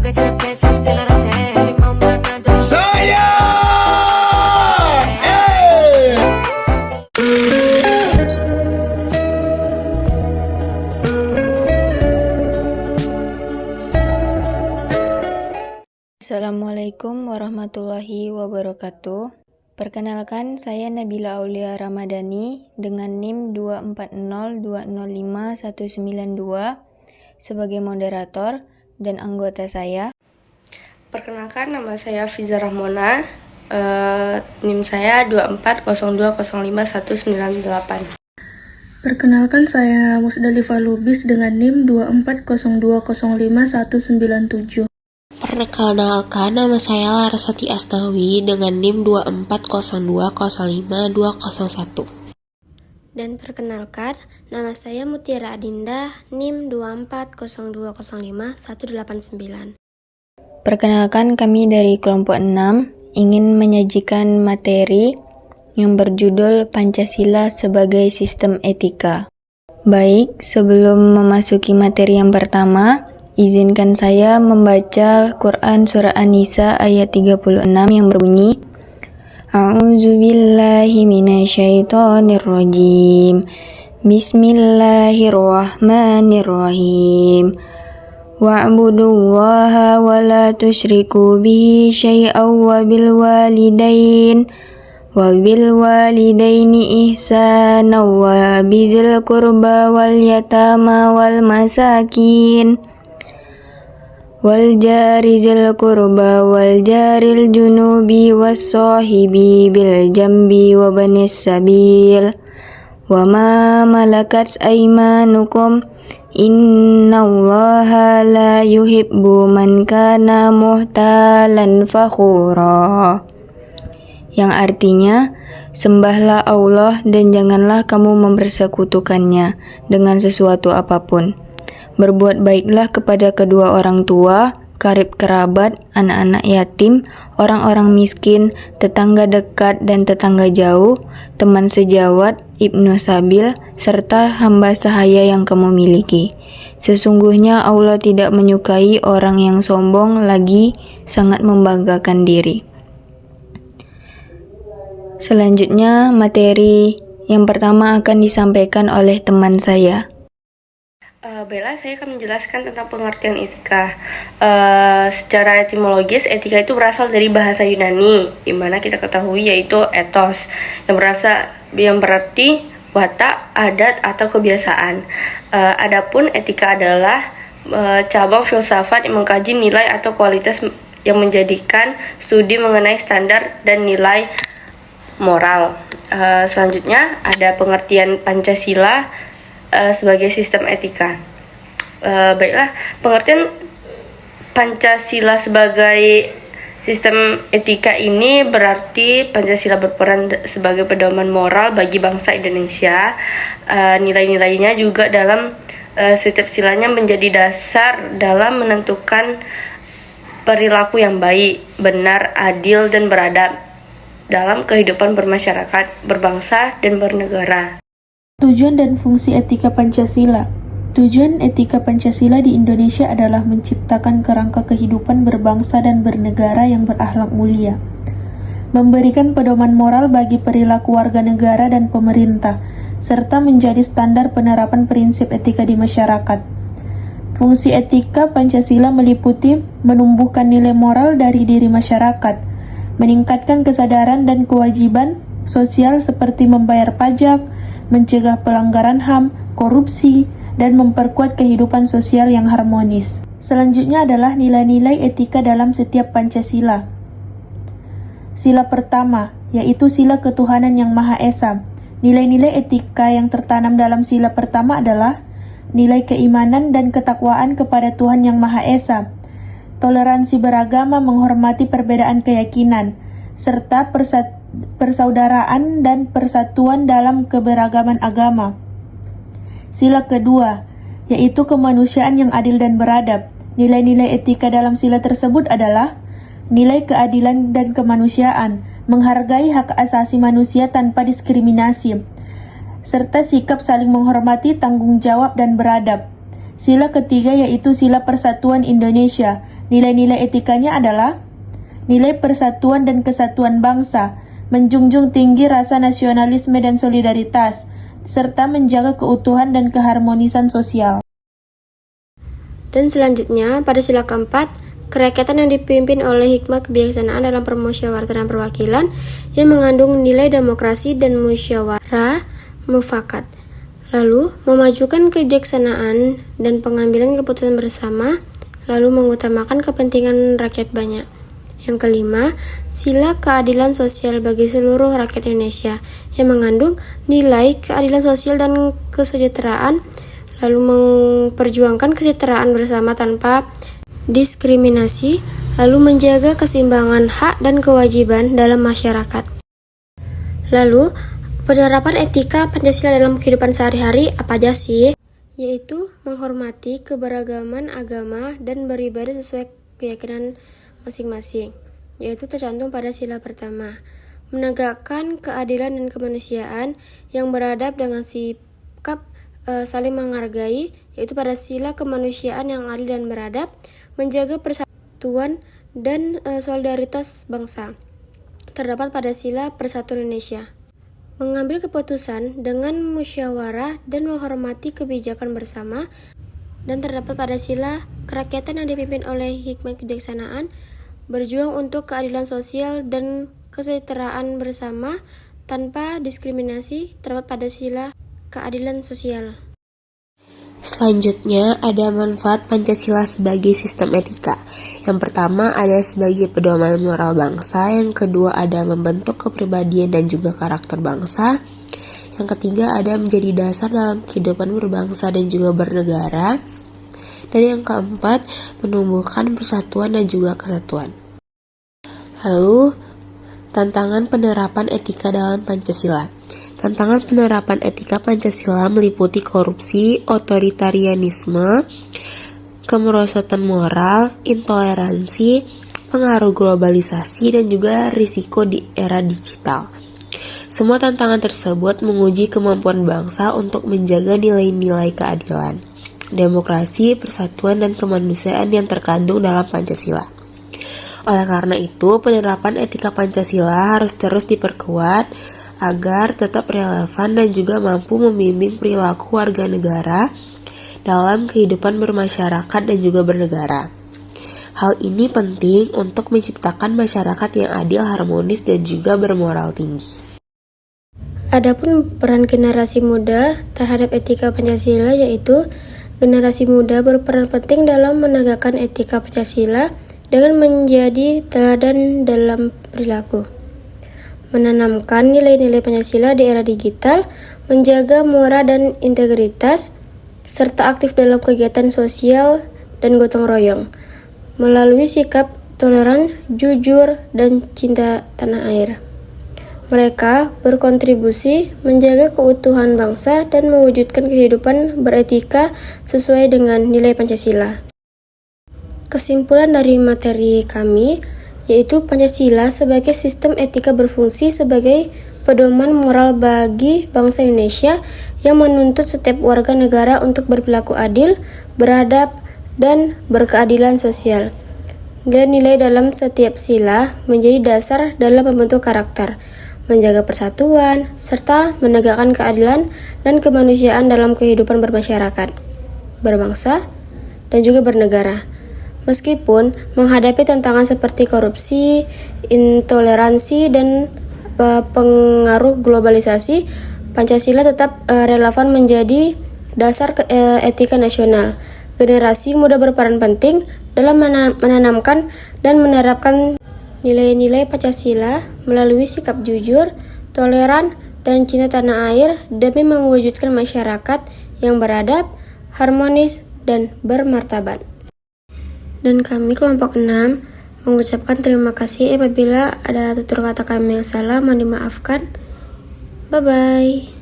Saya. Assalamualaikum warahmatullahi wabarakatuh. Perkenalkan, saya Nabila Aulia Ramadhani dengan NIM 2402059192 sebagai moderator dan anggota saya. Perkenalkan, nama saya Fiza Rahmona, NIM saya 2402050198. Perkenalkan, saya Musdalifah Lubis dengan NIM 2402050197. Perkenalkan, nama saya Larasati Asnawi dengan NIM 2402050201. Dan perkenalkan, nama saya Mutiara Adinda, NIM 2402051189. Perkenalkan, kami dari kelompok 6 ingin menyajikan materi yang berjudul Pancasila sebagai Sistem Etika. Baik, sebelum memasuki materi yang pertama, izinkan saya membaca Quran Surah An-Nisa ayat 36 yang berbunyi, A'udzubillahi minasyaitonirrajim. Bismillahirrahmanirrahim. Wa'budullaha wa la tusyriku bihi syai'aw wa bil walidaini ihsana wa bizil qurba wal yatama wal masakin wal jari zil qurba wal jaril junubi was sahibi bil jambi wa banis sabil wa ma malakat aymanukum innallaha la yuhibbu man kana muhtalan fakhura, yang artinya, sembahlah Allah dan janganlah kamu mempersekutukannya dengan sesuatu apapun. Berbuat baiklah kepada kedua orang tua, karib kerabat, anak-anak yatim, orang-orang miskin, tetangga dekat dan tetangga jauh, teman sejawat, ibnu sabil, serta hamba sahaya yang kamu miliki. Sesungguhnya Allah tidak menyukai orang yang sombong lagi sangat membanggakan diri. Selanjutnya, materi yang pertama akan disampaikan oleh teman saya. Baiklah, saya akan menjelaskan tentang pengertian etika. Secara etimologis, etika itu berasal dari bahasa Yunani, di mana kita ketahui yaitu ethos, yang berarti watak, adat, atau kebiasaan. Adapun etika adalah cabang filsafat yang mengkaji nilai atau kualitas yang menjadikan studi mengenai standar dan nilai moral. Selanjutnya ada pengertian Pancasila sebagai sistem etika. Baiklah, pengertian Pancasila sebagai sistem etika ini berarti Pancasila berperan sebagai pedoman moral bagi bangsa Indonesia. Nilai-nilainya juga dalam setiap silanya menjadi dasar dalam menentukan perilaku yang baik, benar, adil, dan beradab dalam kehidupan bermasyarakat, berbangsa, dan bernegara. Tujuan dan fungsi etika Pancasila. Tujuan etika Pancasila di Indonesia adalah menciptakan kerangka kehidupan berbangsa dan bernegara yang berakhlak mulia, memberikan pedoman moral bagi perilaku warga negara dan pemerintah, serta menjadi standar penerapan prinsip etika di masyarakat. Fungsi etika Pancasila meliputi menumbuhkan nilai moral dari diri masyarakat, meningkatkan kesadaran dan kewajiban sosial seperti membayar pajak, mencegah pelanggaran HAM, korupsi, dan memperkuat kehidupan sosial yang harmonis. Selanjutnya adalah nilai-nilai etika dalam setiap Pancasila. Sila pertama, yaitu sila ketuhanan yang Maha Esa. Nilai-nilai etika yang tertanam dalam sila pertama adalah nilai keimanan dan ketakwaan kepada Tuhan yang Maha Esa, toleransi beragama menghormati perbedaan keyakinan, serta persaudaraan dan persatuan dalam keberagaman agama. Sila kedua, yaitu kemanusiaan yang adil dan beradab. Nilai-nilai etika dalam sila tersebut adalah nilai keadilan dan kemanusiaan, menghargai hak asasi manusia tanpa diskriminasi, serta sikap saling menghormati, tanggung jawab, dan beradab. Sila ketiga yaitu sila persatuan Indonesia. Nilai-nilai etikanya adalah nilai persatuan dan kesatuan bangsa, menjunjung tinggi rasa nasionalisme dan solidaritas, serta menjaga keutuhan dan keharmonisan sosial. Dan selanjutnya, pada sila keempat, kerakyatan yang dipimpin oleh hikmah kebijaksanaan dalam permusyawaratan dan perwakilan yang mengandung nilai demokrasi dan musyawarah mufakat. Lalu, memajukan kebijaksanaan dan pengambilan keputusan bersama, lalu mengutamakan kepentingan rakyat banyak. Yang kelima, sila keadilan sosial bagi seluruh rakyat Indonesia yang mengandung nilai keadilan sosial dan kesejahteraan, lalu memperjuangkan kesejahteraan bersama tanpa diskriminasi, lalu menjaga keseimbangan hak dan kewajiban dalam masyarakat. Lalu, penerapan etika Pancasila dalam kehidupan sehari-hari apa aja sih? Yaitu menghormati keberagaman agama dan beribadah sesuai keyakinan masing-masing, yaitu tercantum pada sila pertama. Menegakkan keadilan dan kemanusiaan yang beradab dengan sikap saling menghargai, yaitu pada sila kemanusiaan yang adil dan beradab. Menjaga persatuan dan solidaritas bangsa, terdapat pada sila Persatuan Indonesia. Mengambil keputusan dengan musyawarah dan menghormati kebijakan bersama, dan terdapat pada sila kerakyatan yang dipimpin oleh hikmat kebijaksanaan, berjuang untuk keadilan sosial dan kesejahteraan bersama tanpa diskriminasi, terdapat pada sila keadilan sosial. Selanjutnya ada manfaat Pancasila sebagai sistem etika. Yang pertama ada sebagai pedoman moral bangsa, yang kedua ada membentuk kepribadian dan juga karakter bangsa, yang ketiga ada menjadi dasar dalam kehidupan berbangsa dan juga bernegara, dan yang keempat menumbuhkan persatuan dan juga kesatuan. Lalu, tantangan penerapan etika dalam Pancasila. Tantangan penerapan etika Pancasila meliputi korupsi, otoritarianisme, kemerosotan moral, intoleransi, pengaruh globalisasi, dan juga risiko di era digital. Semua tantangan tersebut menguji kemampuan bangsa untuk menjaga nilai-nilai keadilan, demokrasi, persatuan, dan kemanusiaan yang terkandung dalam Pancasila. Oleh karena itu, penerapan etika Pancasila harus terus diperkuat agar tetap relevan dan juga mampu membimbing perilaku warga negara dalam kehidupan bermasyarakat dan juga bernegara. Hal ini penting untuk menciptakan masyarakat yang adil, harmonis, dan juga bermoral tinggi. Adapun peran generasi muda terhadap etika Pancasila, yaitu generasi muda berperan penting dalam menegakkan etika Pancasila dengan menjadi teladan dalam perilaku, menanamkan nilai-nilai Pancasila di era digital, menjaga moral dan integritas, serta aktif dalam kegiatan sosial dan gotong royong, melalui sikap toleran, jujur, dan cinta tanah air. Mereka berkontribusi menjaga keutuhan bangsa dan mewujudkan kehidupan beretika sesuai dengan nilai Pancasila. Kesimpulan dari materi kami yaitu Pancasila sebagai sistem etika berfungsi sebagai pedoman moral bagi bangsa Indonesia yang menuntut setiap warga negara untuk berperilaku adil, beradab, dan berkeadilan sosial. Nilai-nilai dalam setiap sila menjadi dasar dalam membentuk karakter, menjaga persatuan, serta menegakkan keadilan dan kemanusiaan dalam kehidupan bermasyarakat, berbangsa, dan juga bernegara. Meskipun menghadapi tantangan seperti korupsi, intoleransi, dan pengaruh globalisasi, Pancasila tetap relevan menjadi dasar etika nasional. Generasi muda berperan penting dalam menanamkan dan menerapkan nilai-nilai Pancasila melalui sikap jujur, toleran, dan cinta tanah air demi mewujudkan masyarakat yang beradab, harmonis, dan bermartabat. Dan kami kelompok 6 mengucapkan terima kasih apabila ada tutur kata kami yang salah, mohon dimaafkan. Bye-bye.